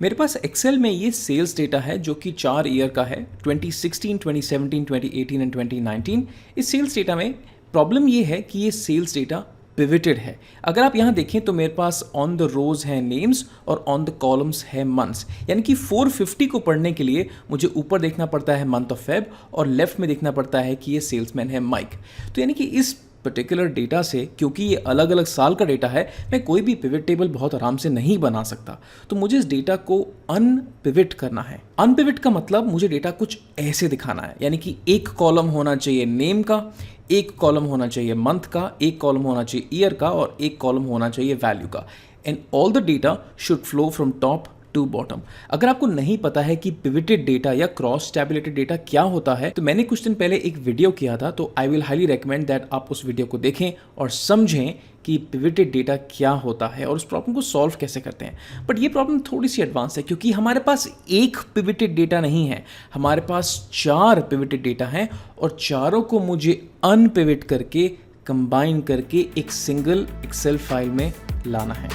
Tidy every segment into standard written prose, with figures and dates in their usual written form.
मेरे पास एक्सेल में ये सेल्स डेटा है जो कि 4 ईयर का है, 2016, 2017, 2018 एंड 2019। इस सेल्स डेटा में प्रॉब्लम ये है कि ये सेल्स डेटा पिविटेड है। अगर आप यहाँ देखें तो मेरे पास ऑन द रोज है नेम्स और ऑन द कॉलम्स है मंथ्स, यानी कि 450 को पढ़ने के लिए मुझे ऊपर देखना पड़ता है मंथ ऑफ फेब और लेफ्ट में देखना पड़ता है कि ये सेल्समैन है माइक। तो यानी कि इस पर्टिकुलर डेटा से, क्योंकि ये अलग अलग साल का डेटा है, मैं कोई भी पिवट टेबल बहुत आराम से नहीं बना सकता। तो मुझे इस डेटा को अनपिवट करना है। अनपिवट का मतलब मुझे डेटा कुछ ऐसे दिखाना है, यानी कि एक कॉलम होना चाहिए नेम का, एक कॉलम होना चाहिए मंथ का, एक कॉलम होना चाहिए ईयर का और एक कॉलम होना चाहिए वैल्यू का। And all the data should flow from top to bottom. अगर आपको नहीं पता है कि पिविटेड डेटा या क्रॉस टैबुलेटेड डेटा क्या होता है, तो मैंने कुछ दिन पहले एक वीडियो किया था, तो I will highly recommend that आप उस वीडियो को देखें और समझें कि पिविटेड डेटा क्या होता है और उस प्रॉब्लम को सॉल्व कैसे करते हैं। बट ये प्रॉब्लम थोड़ी सी एडवांस है, क्योंकि हमारे पास एक पिविटेड डेटा नहीं है, हमारे पास 4 पिविटेड डेटा हैं और चारों को मुझे अनपिविट करके कंबाइन करके एक सिंगल एक्सेल फाइल में लाना है।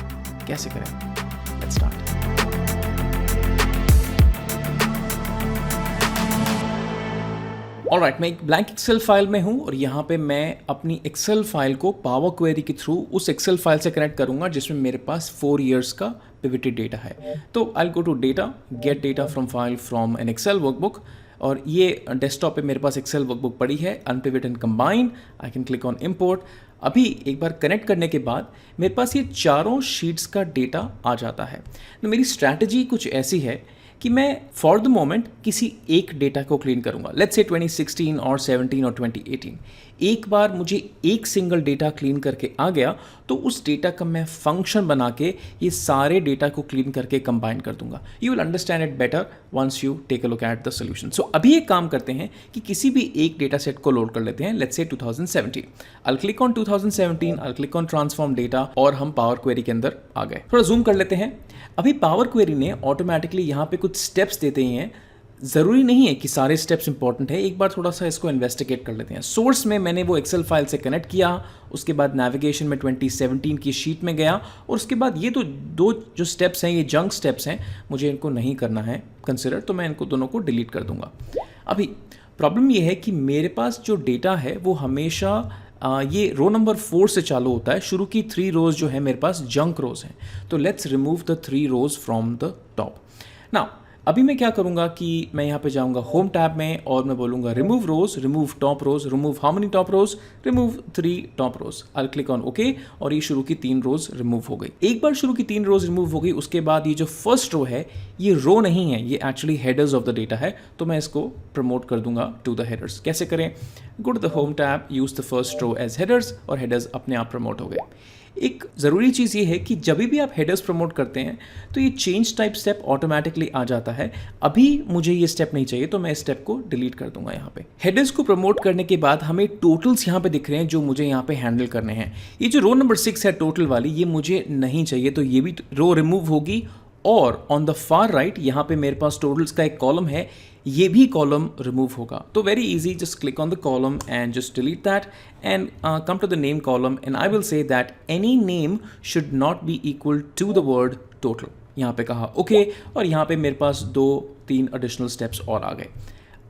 कैसे करें? Let's start. ऑलराइट, मैं एक ब्लैंक एक्सेल फाइल में हूँ और यहाँ पे मैं अपनी एक्सेल फाइल को पावर क्वेरी के थ्रू उस एक्सेल फाइल से कनेक्ट करूँगा जिसमें मेरे पास 4 इयर्स का पिविटेड डेटा है। तो I go to data, get data from file from an Excel workbook, और ये डेस्कटॉप पे मेरे पास एक्सेल वर्कबुक पड़ी है, unpivot and combine. I can click on import. अभी एक बार कनेक्ट करने के बाद मेरे पास ये चारों शीट्स का डेटा आ जाता है। तो मेरी स्ट्रैटेजी कुछ ऐसी है कि मैं फॉर द मोमेंट किसी एक डेटा को क्लीन करूंगा। लेट्स से 2016 और 17 और 2018। एक बार मुझे एक सिंगल डेटा क्लीन करके आ गया तो उस डेटा का मैं फंक्शन बना के ये सारे डेटा को क्लीन करके कंबाइन कर दूंगा। You will understand it better once you take a look at the solution. So अभी एक काम करते हैं कि किसी भी एक डेटा सेट को लोड कर लेते हैं। Let's say 2017। I click on 2017, I click on transform data और हम पावर क्वेरी के अंदर आ गए। थोड़ा जूम कर लेते हैं। अभी पावर क्वेरी ने ऑटोमेटिकली यहाँ पे कुछ स्टेप्स देते ही हैं। ज़रूरी नहीं है कि सारे स्टेप्स इंपॉर्टेंट है, एक बार थोड़ा सा इसको इन्वेस्टिगेट कर लेते हैं। सोर्स में मैंने वो एक्सेल फाइल से कनेक्ट किया, उसके बाद नेविगेशन में 2017 की शीट में गया और उसके बाद ये तो दो जो स्टेप्स हैं ये जंक स्टेप्स हैं, मुझे इनको नहीं करना है कंसिडर, तो मैं इनको दोनों को डिलीट कर दूंगा। अभी प्रॉब्लम ये है कि मेरे पास जो डेटा है वो हमेशा ये रो नंबर 4 से चालू होता है। शुरू की 3 रोज जो है मेरे पास जंक रोज हैं। तो let's remove the 3 rows from the top. Now अभी मैं क्या करूंगा कि मैं यहाँ पे जाऊंगा होम टैब में और मैं बोलूंगा remove rows, remove top rows, remove how many top rows, remove 3 top rows. I click on okay और ये शुरू की 3 रोज रिमूव हो गई। एक बार शुरू की 3 रोज रिमूव हो गई, उसके बाद ये जो फर्स्ट रो है ये रो नहीं है, ये actually headers of the data है। तो मैं इसको प्रमोट कर दूंगा टू द हेडर्स। कैसे करें? Go to the home tab, use the first row as headers और हेडर्स अपने आप प्रमोट हो गए। एक ज़रूरी चीज़ ये है कि जब भी आप हेडर्स प्रमोट करते हैं तो ये चेंज टाइप स्टेप ऑटोमेटिकली आ जाता है। अभी मुझे ये स्टेप नहीं चाहिए तो मैं इस स्टेप को डिलीट कर दूंगा। यहाँ पे हेडर्स को प्रमोट करने के बाद हमें टोटल्स यहाँ पे दिख रहे हैं जो मुझे यहाँ पे हैंडल करने हैं। ये जो रो नंबर 6 है टोटल वाली, ये मुझे नहीं चाहिए, तो ये भी रो रिमूव होगी। और ऑन द फार राइट यहाँ पे मेरे पास टोटल्स का एक कॉलम है, ये भी कॉलम रिमूव होगा। तो very easy, just click on the column and just delete that and come to the name column and I will say that any name should not be equal to the word total. यहाँ पे कहा okay और यहाँ पे मेरे पास 2-3 additional steps और आ गए।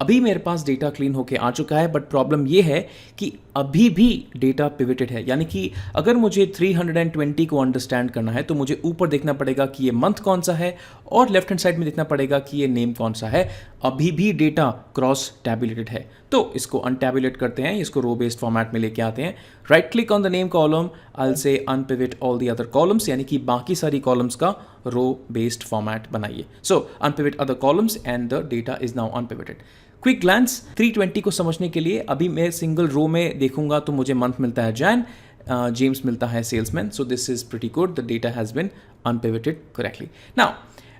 अभी मेरे पास डेटा क्लीन होके आ चुका है, बट प्रॉब्लम ये है कि अभी भी डेटा पिविटेड है। यानी कि अगर मुझे 320 को अंडरस्टैंड करना है तो मुझे ऊपर देखना पड़ेगा कि ये मंथ कौन सा है और लेफ्ट हैंड साइड में देखना पड़ेगा कि ये नेम कौन सा है। अभी भी डेटा क्रॉस टैबुलेटेड है, तो इसको अनटैबुलेट करते हैं, इसको रो बेस्ड फॉर्मेट में लेके आते हैं। Right click on the name column, I will say unpivot all the other columns, यानी कि बाकी सारी कॉलम्स का रो बेस्ड फॉर्मेट बनाइए। So unpivot other columns and the data is now unpivoted. Quick glance 320 को समझने के लिए अभी मैं सिंगल रो में देखूंगा तो मुझे मंथ मिलता है जैन, जेम्स मिलता है salesman. So this is pretty good, the data has been unpivoted correctly. Now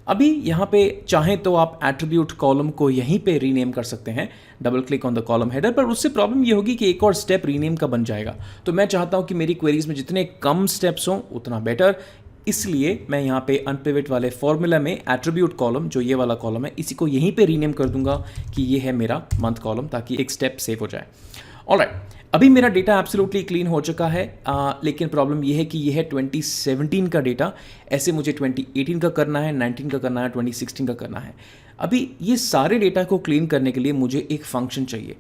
अभी यहाँ पे चाहें तो आप एट्रीब्यूट कॉलम को यहीं पे रीनेम कर सकते हैं, double click on the column header, पर उससे प्रॉब्लम ये होगी कि एक और स्टेप रीनेम का बन जाएगा। तो मैं चाहता हूँ कि मेरी क्वेरीज में जितने कम स्टेप्स हों उतना बेटर, इसलिए मैं यहाँ पे अनपिवट वाले फॉर्मूला में एट्रीब्यूट कॉलम, जो ये वाला कॉलम है, इसी को यहीं पे रीनेम कर दूंगा कि ये है मेरा मंथ कॉलम, ताकि एक स्टेप सेव हो जाए। ऑलराइट, अभी मेरा डेटा एब्सोल्युटली क्लीन हो चुका है, लेकिन प्रॉब्लम ये है कि ये है 2017 का डेटा, ऐसे मुझे 2018 का करना है, 19 का करना है, 2016 का करना है। अभी ये सारे डेटा को क्लीन करने के लिए मुझे एक फंक्शन चाहिए।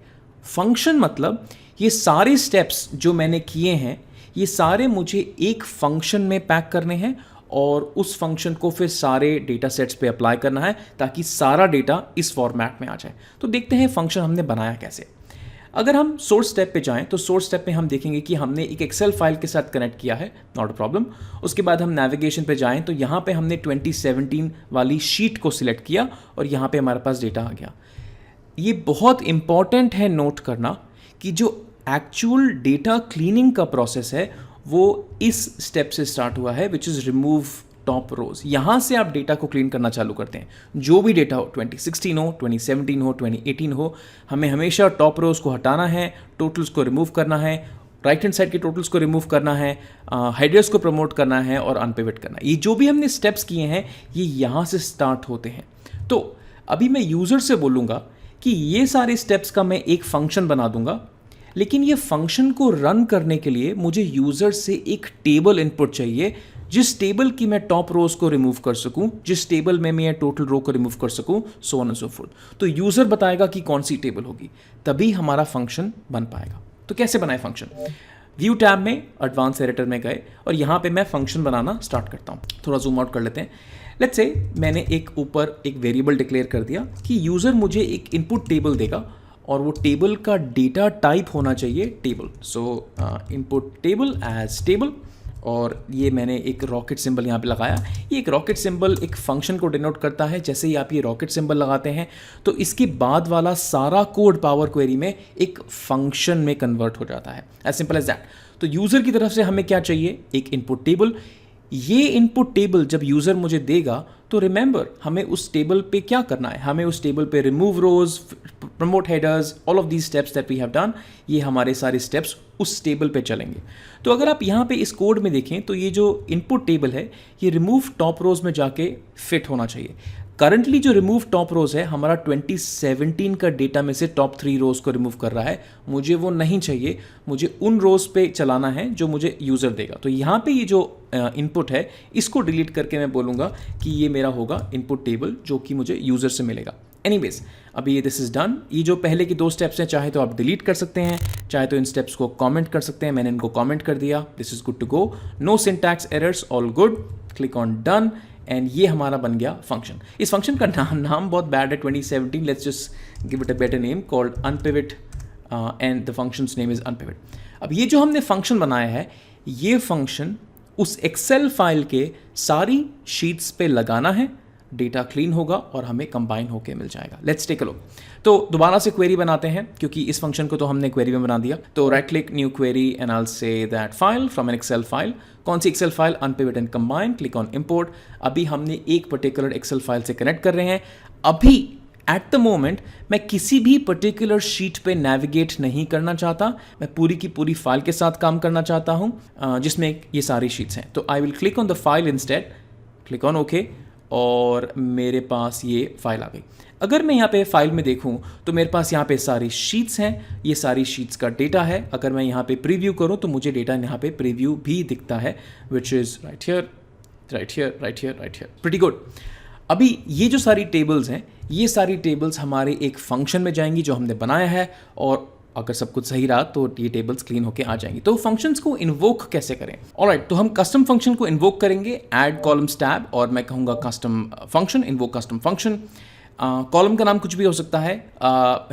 फंक्शन मतलब ये सारे स्टेप्स जो मैंने किए हैं ये सारे मुझे एक फंक्शन में पैक करने हैं और उस फंक्शन को फिर सारे डेटा सेट्स पे अप्लाई करना है ताकि सारा डेटा इस फॉर्मेट में आ जाए। तो देखते हैं फंक्शन हमने बनाया कैसे। अगर हम सोर्स स्टेप पे जाएं तो सोर्स स्टेप में हम देखेंगे कि हमने एक एक्सेल फाइल के साथ कनेक्ट किया है, नॉट अ प्रॉब्लम। उसके बाद हम नेविगेशन पे जाएं तो यहाँ पे हमने 2017 वाली शीट को सिलेक्ट किया और यहाँ पे हमारे पास डेटा आ गया। ये बहुत इंपॉर्टेंट है नोट करना कि जो एक्चुअल डेटा क्लीनिंग का प्रोसेस है वो इस स्टेप से स्टार्ट हुआ है, विच इज़ रिमूव टॉप रोज। यहाँ से आप डेटा को क्लीन करना चालू करते हैं। जो भी डेटा हो, 2016 हो, 2017 हो, 2018 हो, हमें हमेशा टॉप रोज को हटाना है, टोटल्स को रिमूव करना है, राइट हैंड साइड के टोटल्स को रिमूव करना है, हेडर्स को प्रमोट करना है और अनपिवट करना है। ये जो भी हमने स्टेप्स किए हैं ये यहाँ से स्टार्ट होते हैं। तो अभी मैं यूज़र से बोलूँगा कि ये सारे स्टेप्स का मैं एक फंक्शन बना दूंगा, लेकिन ये फंक्शन को रन करने के लिए मुझे यूज़र से एक टेबल इनपुट चाहिए, जिस टेबल की मैं टॉप रोज को रिमूव कर सकूं, जिस टेबल में मैं टोटल रो को रिमूव कर सकूं, so on and so fourth. तो यूज़र बताएगा कि कौन सी टेबल होगी, तभी हमारा फंक्शन बन पाएगा। तो कैसे बनाए फंक्शन? व्यू टैब में एडवांस एडिटर में गए और यहाँ पे मैं फंक्शन बनाना स्टार्ट करता हूँ। थोड़ा जूम आउट कर लेते हैं। लेट्स से मैंने एक ऊपर एक वेरिएबल डिक्लेयर कर दिया कि यूज़र मुझे एक इनपुट टेबल देगा और वो टेबल का डेटा टाइप होना चाहिए table. So input table as table, और ये मैंने एक रॉकेट सिंबल यहाँ पे लगाया। ये एक रॉकेट सिंबल एक फंक्शन को डिनोट करता है। जैसे ही आप ये रॉकेट सिंबल लगाते हैं तो इसके बाद वाला सारा कोड पावर क्वेरी में एक फंक्शन में कन्वर्ट हो जाता है, एज सिंपल एज दैट। तो यूज़र की तरफ से हमें क्या चाहिए? एक इनपुट टेबल। ये इनपुट टेबल जब यूज़र मुझे देगा तो रिमेंबर हमें उस टेबल पे क्या करना है? हमें उस टेबल पे remove rows, promote headers, all of these steps that we have done, ये हमारे सारे स्टेप्स उस टेबल पे चलेंगे। तो अगर आप यहाँ पे इस कोड में देखें तो ये जो इनपुट टेबल है ये रिमूव टॉप रोज में जाके फिट होना चाहिए। करंटली जो रिमूव टॉप रोज है हमारा 2017 का डेटा में से टॉप 3 रोज को रिमूव कर रहा है। मुझे वो नहीं चाहिए, मुझे उन रोज पे चलाना है जो मुझे यूज़र देगा। तो यहाँ पे ये जो इनपुट है इसको डिलीट करके मैं बोलूँगा कि ये मेरा होगा इनपुट टेबल जो कि मुझे यूज़र से मिलेगा। एनीवेज, अभी ये दिस इज़ डन। ये जो पहले की 2 स्टेप्स हैं चाहे तो आप डिलीट कर सकते हैं, चाहे तो इन स्टेप्स को कमेंट कर सकते हैं। मैंने इनको कमेंट कर दिया। This is good to go, no syntax errors, all good. Click on done and ये हमारा बन गया फंक्शन। इस फंक्शन का नाम बहुत बैड है 2017। Let's just give it a better name called unpivot and the functions name is unpivot. अब ये जो हमने फंक्शन बनाया है ये फंक्शन उस एक्सेल फाइल के सारी शीट्स पे लगाना है, डेटा क्लीन होगा और हमें कंबाइन होके मिल जाएगा। Let's take a look. तो दोबारा से क्वेरी बनाते हैं क्योंकि इस फंक्शन को तो हमने क्वेरी में बना दिया। तो right click new query and I will say that file from an Excel file. कौन सी Excel file? Unpivot and combine. Click on import. अभी हमने एक पर्टिकुलर एक्सेल फाइल से कनेक्ट कर रहे हैं। अभी एट द मोमेंट मैं किसी भी पर्टिकुलर शीट पे नेविगेट नहीं करना चाहता, मैं पूरी की पूरी फाइल के साथ काम करना चाहता हूँ जिसमें ये सारी शीट्स हैं। तो I will click on the file instead, click on okay, और मेरे पास ये फाइल आ गई। अगर मैं यहाँ पे फाइल में देखूँ तो मेरे पास यहाँ पे सारी शीट्स हैं, ये सारी शीट्स का डेटा है। अगर मैं यहाँ पे प्रीव्यू करूँ तो मुझे डेटा यहाँ पे प्रीव्यू भी दिखता है, which is right here, right here, right here, right here. Pretty good. अभी ये जो सारी टेबल्स हैं ये सारी टेबल्स हमारे एक फंक्शन में जाएंगी जो हमने बनाया है, और अगर सब कुछ सही रहा तो ये टेबल्स क्लीन होके आ जाएंगी। तो फंक्शंस को इन्वोक कैसे करें? ऑलराइट, तो हम कस्टम फंक्शन को इन्वोक करेंगे, ऐड कॉलम्स टैब, और मैं कहूँगा custom function, invoke custom function. Column का नाम कुछ भी हो सकता है।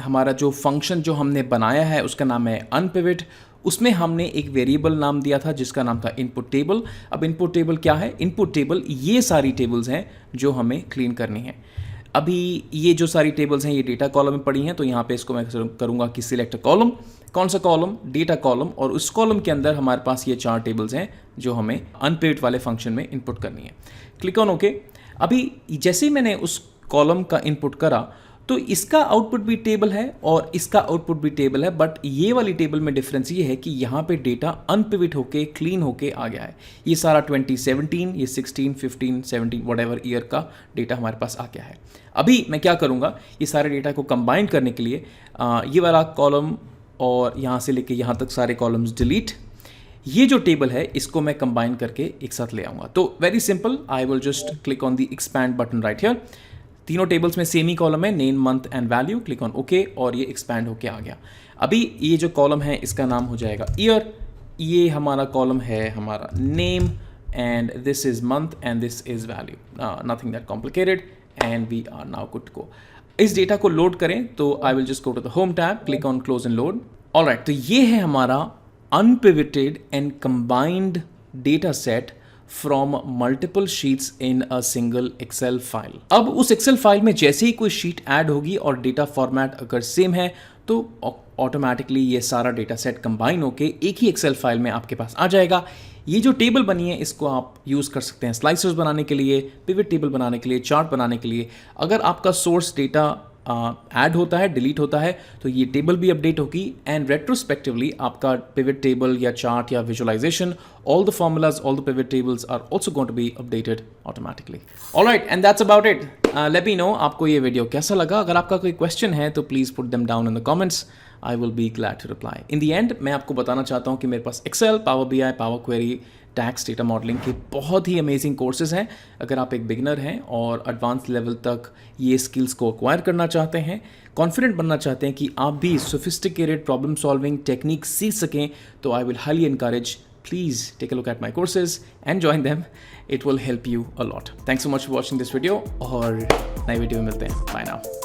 हमारा जो फंक्शन जो हमने बनाया है उसका नाम है अनपिवट। उसमें हमने एक वेरिएबल नाम दिया था जिसका नाम था इनपुट टेबल। अब इनपुट टेबल क्या है? इनपुट टेबल ये सारी टेबल्स हैं जो हमें क्लीन करनी है। अभी ये जो सारी टेबल्स हैं ये डेटा कॉलम में पड़ी हैं, तो यहाँ पे इसको मैं करूँगा कि सिलेक्ट कॉलम। कौन सा कॉलम? Data column. और उस कॉलम के अंदर हमारे पास ये 4 टेबल्स हैं जो हमें अनपिवट वाले फंक्शन में इनपुट करनी है। Click on okay. अभी जैसे ही मैंने उस कॉलम का इनपुट करा तो इसका आउटपुट भी टेबल है और इसका आउटपुट भी टेबल है, बट ये वाली टेबल में डिफरेंस ये है कि यहाँ पे डेटा अनपिवट होके क्लीन होके आ गया है। ये सारा 2017, ये 16, 15, 17 व्हाटएवर ईयर का डेटा हमारे पास आ गया है। अभी मैं क्या करूँगा, ये सारे डेटा को कंबाइन करने के लिए ये वाला कॉलम और यहाँ से लेके यहाँ तक सारे कॉलम्स डिलीट। ये जो टेबल है इसको मैं कंबाइन करके एक साथ ले आऊँगा। तो very simple, I will just click on the expand button right here. तीनों टेबल्स में सेम ही कॉलम है, name, month and value. Click on okay और ये एक्सपैंड होके आ गया। अभी ये जो कॉलम है इसका नाम हो जाएगा ईयर। ये हमारा कॉलम है हमारा name, and this is month and this is value, nothing that complicated, and we are now good to go. इस डेटा को लोड करें तो I will just go to the home tab, click on close and load. Alright, तो ये है हमारा unpivoted and combined data set from multiple sheets in a single Excel file. अब उस एक्सेल फाइल में जैसे ही कोई शीट ऐड होगी और डेटा फॉर्मेट अगर सेम है तो ऑटोमेटिकली ये सारा डेटा सेट कंबाइन होके एक ही एक्सेल फाइल में आपके पास आ जाएगा। ये जो टेबल बनी है इसको आप यूज़ कर सकते हैं स्लाइसर्स बनाने के लिए, पिवट टेबल बनाने के लिए, चार्ट बनाने के लिए। अगर आपका सोर्स डेटा ऐड होता है, डिलीट होता है, तो ये टेबल भी अपडेट होगी एंड रेट्रोस्पेक्टिवली आपका पिवट टेबल या चार्ट या visualization, all the formulas, all the pivot tables are also going to be updated automatically. Alright, and that's about it. Let me know आपको ये वीडियो कैसा लगा। अगर आपका कोई क्वेश्चन है तो please put them down in the comments, I will be glad to reply. In the end मैं आपको बताना चाहता हूँ कि मेरे पास Excel, power BI, power query, tax, data modelling के बहुत ही अमेजिंग कोर्सेज हैं। अगर आप एक बिगिनर हैं और एडवांस लेवल तक ये स्किल्स को एक्वायर करना चाहते हैं, कॉन्फिडेंट बनना चाहते हैं कि आप भी सोफिस्टिकेटेड प्रॉब्लम सॉल्विंग टेक्निक सीख सकें, तो I will highly encourage, please take a look at my courses and join them. It will help you a lot. Thanks so much for watching this video और नई video में मिलते हैं। Bye now.